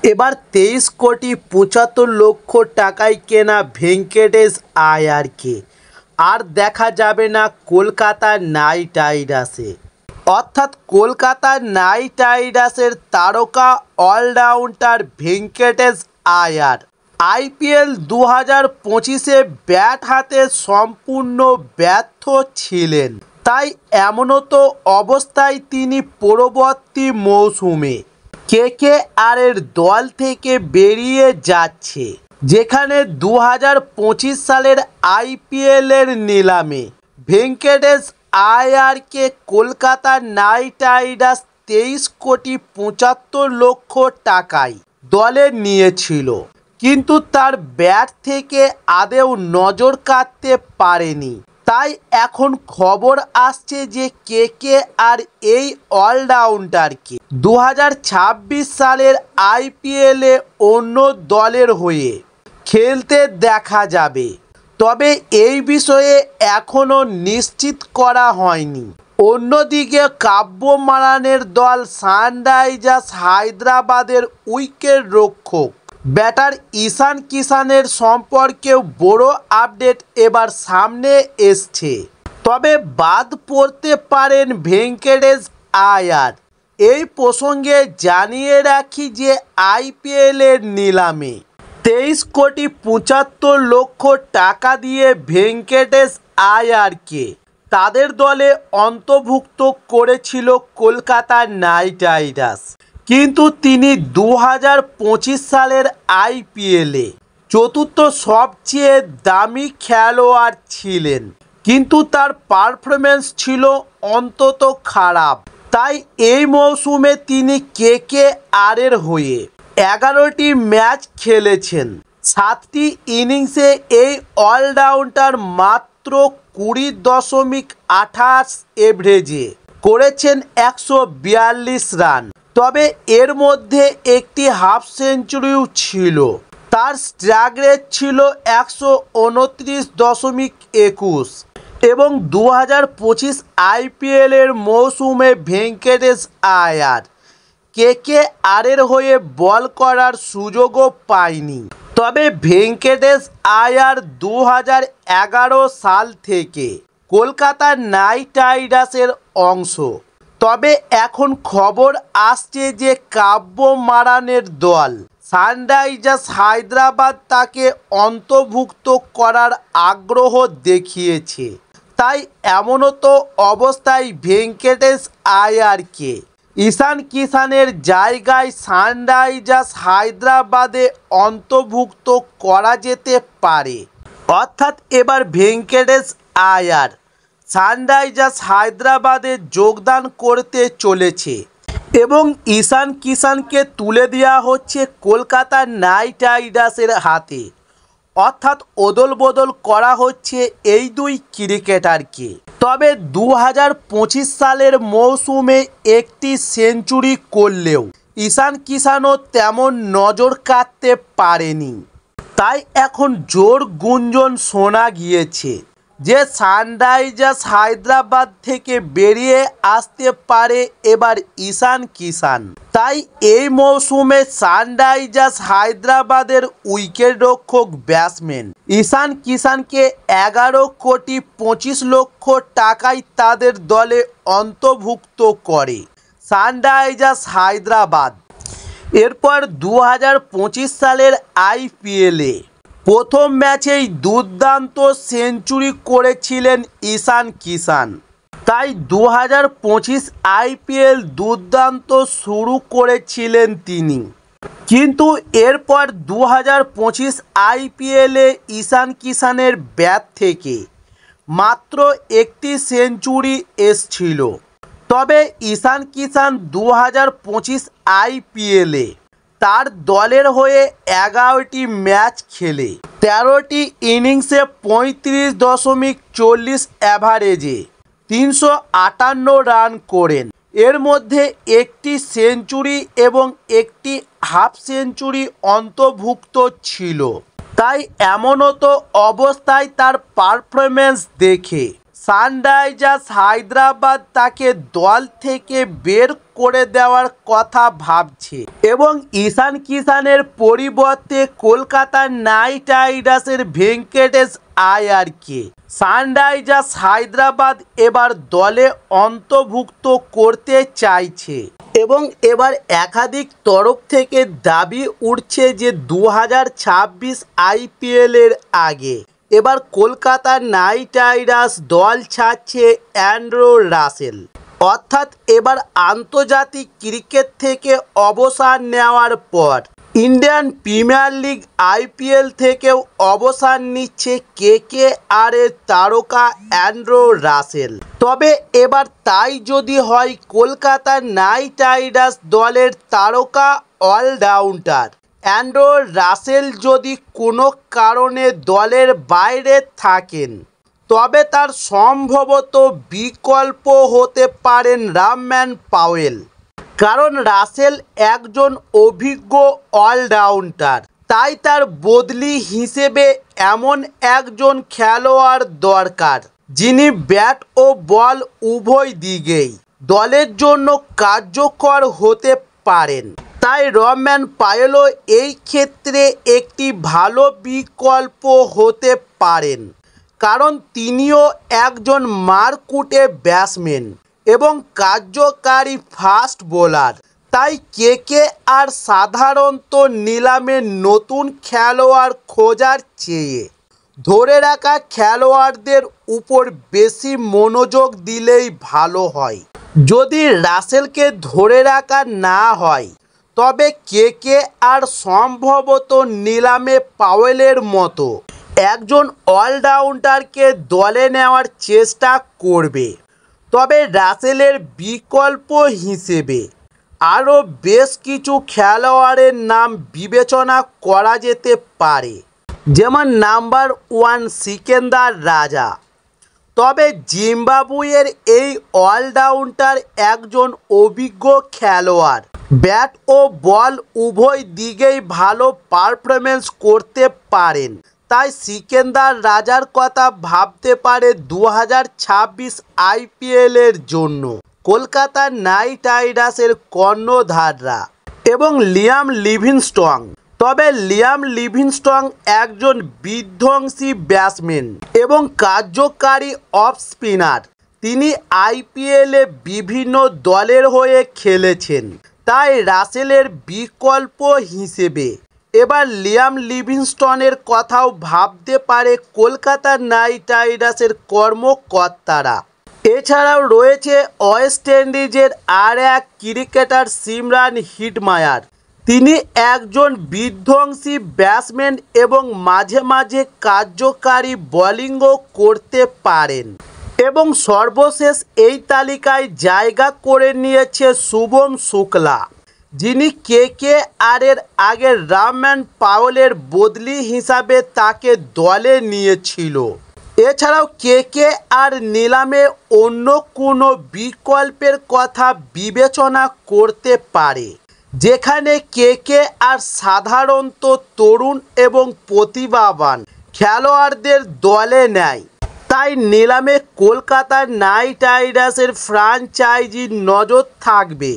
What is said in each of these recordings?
এবার 23,75,00,000 টাকায় কেনা ভেঙ্কটেশ আয়ারকে আর দেখা যাবে না কলকাতা নাইট রাইডার্সে। অর্থাৎ কলকাতা নাইট রাইডার্সের তারকা অলরাউন্ডার ভেঙ্কটেশ আয়ার আইপিএল 2025-এ ব্যাট হাতে সম্পূর্ণ ব্যর্থ ছিলেন। তাই এমনতো অবস্থায় তিনি পরবর্তী মৌসুমে কেকেআরের দল থেকে বেরিয়ে যাচ্ছে, যেখানে 2025 সালের আইপিএলের নিলামে ভেঙ্কটেশ আয়ারকে কলকাতা নাইট রাইডার্স 23,75,00,000 টাকায় দলে নিয়েছিল, কিন্তু তার ব্যাট থেকে আদৌ নজর কাড়তে পারেনি। তাই এখন খবর আসছে যে কেকেআর এই অলরাউন্ডারকে 2026 সালের আইপিএলে অন্য দলের হয়ে খেলতে দেখা যাবে। তবে এই বিষয়ে এখনও নিশ্চিত করা হয়নি। অন্যদিকে কাব্য মারানের দল সানরাইজার্স হায়দ্রাবাদের উইকেট রক্ষক ব্যাটার ঈশান কিষানের সম্পর্কেও বড় আপডেট এবার সামনে এসছে। তবে বাদ পড়তে পারেন ভেঙ্কটেশ আয়ার। এই প্রসঙ্গে জানিয়ে রাখি যে আইপিএলের নিলামে 23,75,00,000 টাকা দিয়ে ভেঙ্কটেশ আয়ারকে তাদের দলে অন্তর্ভুক্ত করেছিল কলকাতা নাইট রাইডার্স, কিন্তু তিনি 2025 সালের আইপিএলে চতুর্থ সবচেয়ে দামি খেলোয়াড় ছিলেন, কিন্তু তার পারফরমেন্স ছিল অন্তত খারাপ। তাই এই মৌসুমে তিনি কেকেআরের হয়ে 11টি ম্যাচ খেলেছেন। 7টি ইনিংসে এই অলরাউন্ডার মাত্র 20.28 এভারেজে করেছেন 142 রান। তবে এর মধ্যে একটি হাফ সেঞ্চুরিও ছিল। তার স্ট্রাইক রেট ছিল 129.21 এবং 2025 আইপিএলের মৌসুমে ভেঙ্কটেশ আয়ার কেকেআরের হয়ে বল করার সুযোগও পায়নি। তবে ভেঙ্কটেশ আয়ার 2011 সাল থেকে কলকাতা নাইট রাইডার্সের অংশ। তবে এখন খবর আসছে যে কাব্য মারানের দল সানরাইজার্স হায়দ্রাবাদ তাকে অন্তর্ভুক্ত করার আগ্রহ দেখিয়েছে। তাই এমনতো অবস্থায় ভেঙ্কটেশ আয়ারকে ঈশান কিষানের জায়গায় সানরাইজার্স হায়দ্রাবাদে অন্তর্ভুক্ত করা যেতে পারে। অর্থাৎ এবার ভেঙ্কটেশ আয়ার সানরাইজার্স হায়দ্রাবাদে যোগদান করতে চলেছে এবং ঈশান কিষানকে তুলে দেওয়া হচ্ছে কলকাতা নাইট রাইডার্সের হাতে। অর্থাৎ ওদল বদল করা হচ্ছে এই দুই ক্রিকেটারকে। তবে 2025 সালের মৌসুমে একটি সেঞ্চুরি করলেও ঈশান কিষানও তেমন নজর কাড়তে পারেনি। তাই এখন জোর গুঞ্জন শোনা গিয়েছে যে সানরাইজার্স হায়দ্রাবাদ থেকে বেরিয়ে আসতে পারে এবার ঈশান কিষান। তাই এই মৌসুমে সানরাইজার্স হায়দ্রাবাদের উইকেটরক্ষক ব্যাটসম্যান ঈশান কিষানকে 11,25,00,000 টাকায় তাদের দলে অন্তর্ভুক্ত করে সানরাইজার্স হায়দ্রাবাদ। এরপর 2025 সালের আইপিএলে প্রথম ম্যাচেই দুর্দান্ত সেঞ্চুরি করেছিলেন ঈশান কিষান। তাই 2025 আইপিএল দুর্দান্ত শুরু করেছিলেন তিনি। কিন্তু এরপর 2025 আইপিএলে ঈশান কিষানের ব্যাট থেকে মাত্র একটি সেঞ্চুরি এসছিল। তবে ঈশান কিষান 2025 আইপিএলে তার দলের হয়ে 11টি ম্যাচ খেলে 13টি ইনিংসে 35.40 অ্যাভারেজে 358 রান করেন। এর মধ্যে একটি সেঞ্চুরি এবং একটি হাফ সেঞ্চুরি অন্তর্ভুক্ত ছিল। তাই এমনতো অবস্থায় তার পারফরমেন্স দেখে সানরাইজার্স হায়দ্রাবাদ তাকে দল থেকে বের করে দেওয়ার কথা ভাবছে এবং ঈশান কিষানের পরিবর্তে কলকাতা নাইট রাইডার্সের ভেঙ্কটেশ আয়ারকে সানরাইজার্স হায়দ্রাবাদ এবার দলে অন্তর্ভুক্ত করতে চাইছে এবং এবার একাধিক তরফ থেকে দাবি উঠছে যে 2026 আইপিএলের আগে এবার কলকাতা নাইট রাইডার্স দল ছাড়ছে অ্যান্ড্রু রাসেল, অর্থাৎ এবার আন্তর্জাতিক ক্রিকেট থেকে অবসর নেওয়ার পর ইন্ডিয়ান প্রিমিয়ার লিগ আইপিএল থেকেও অবসর নিচ্ছে কেকেআরের তারকা অ্যান্ড্রু রাসেল। তবে এবার তাই যদি হয়, কলকাতা নাইট রাইডার্স দলের তারকা অলরাউন্ডার অ্যান্ড্রু রাসেল যদি কোনো কারণে দলের বাইরে থাকেন তবে তার সম্ভবত বিকল্প হতে পারেন রামম্যান পাওয়েল, কারণ রাসেল একজন অভিজ্ঞ অলরাউন্ডার। তাই তার বদলি হিসেবে এমন একজন খেলোয়াড় দরকার যিনি ব্যাট ও বল উভয় দিকেই দলের জন্য কার্যকর হতে পারেন। তাই রামম্যান পাওয়েলও এই ক্ষেত্রে একটি ভালো বিকল্প হতে পারেন, কারণ তিনিও একজন মারকুটে ব্যাটসম্যান এবং কার্যকারী ফাস্ট বোলার। তাই কেকেআর সাধারণত নিলামে নতুন খেলোয়াড় খোঁজার চেয়ে ধরে রাখা খেলোয়াড়দের উপর বেশি মনোযোগ দিলেই ভালো হয়। যদি রাসেলকে ধরে রাখা না হয় তবে কেকেআর সম্ভবত নিলামে পাওয়েলের মতো একজন অলরাউন্ডারকে দলে নেওয়ার চেষ্টা করবে। তবে রাসেলের বিকল্প হিসেবে আরও বেশ কিছু খেলোয়াড়ের নাম বিবেচনা করা যেতে পারে, যেমন নাম্বার 1 সিকান্দার রাজা। তবে জিম্বাবুয়ের এই অলরাউন্ডার একজন অভিজ্ঞ খেলোয়াড়, ব্যাট ও বল উভয় দিকেই ভালো পারফরমেন্স করতে পারেন। তাই সিকান্দার রাজার কথা ভাবতে পারে 2026 আইপিএলের জন্য কলকাতা নাইট রাইডার্সের কর্ণধাররা এবং লিয়াম লিভিংস্টন। তবে লিয়াম লিভিংস্টন একজন বিধ্বংসী ব্যাটসম্যান এবং কার্যকারী অফ স্পিনার। তিনি আইপিএলে বিভিন্ন দলের হয়ে খেলেছেন। তাই রাসেলের বিকল্প হিসেবে এবার লিয়াম লিভিংস্টনের কথাও ভাবতে পারে কলকাতা নাইট রাইডার্সের কর্মকর্তারা। এছাড়াও রয়েছে ওয়েস্ট ইন্ডিজের আর এক ক্রিকেটার সিমরন হেটমায়ার। তিনি একজন বিধ্বংসী ব্যাটসম্যান এবং মাঝে মাঝে কার্যকারী বোলিংও করতে পারেন। এবং সর্বশেষ এই তালিকায় জায়গা করে নিয়েছে শুভম শুক্লা, যিনি কেকেআরের আগে রামম্যান পাওয়েলের বদলি হিসাবে তাকে দলে নিয়েছিল। এছাড়াও কেকেআর নিলামে অন্য কোনো বিকল্পের কথা বিবেচনা করতে পারে, যেখানে কেকেআর সাধারণত তরুণ এবং প্রতিভাবান খেলোয়াড়দের দলে নেয়। তাই নিলামে কলকাতা নাইট রাইডার্সের ফ্র্যাঞ্চাইজির নজর থাকবে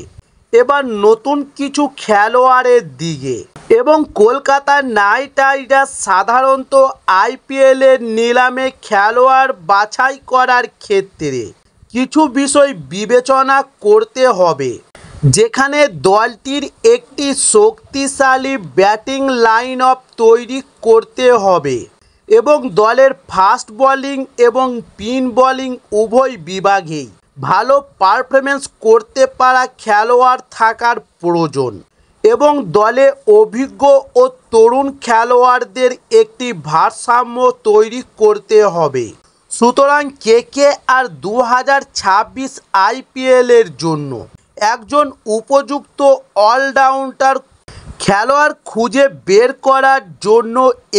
এবার নতুন কিছু খেলোয়াড়ের দিকে। এবং কলকাতা নাইট রাইডার্স সাধারণত আইপিএলের নিলামে খেলোয়াড় বাছাই করার ক্ষেত্রে কিছু বিষয় বিবেচনা করতে হবে, যেখানে দলটির একটি শক্তিশালী ব্যাটিং লাইন আপ তৈরি করতে হবে এবং দলের ফাস্ট বোলিং এবং স্পিন বোলিং উভয় বিভাগেই ভালো পারফরমেন্স করতে পারা খেলোয়াড় থাকার প্রয়োজন এবং দলে অভিজ্ঞ ও তরুণ খেলোয়াড়দের একটি ভারসাম্য তৈরি করতে হবে। সুতরাং কেকেআর 2026 আইপিএলের জন্য একজন উপযুক্ত অলরাউন্ডার খেলোয়াড় খুঁজে বের করার জন্য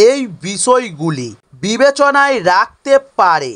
এই বিষয়গুলি বিবেচনায় রাখতে পারে।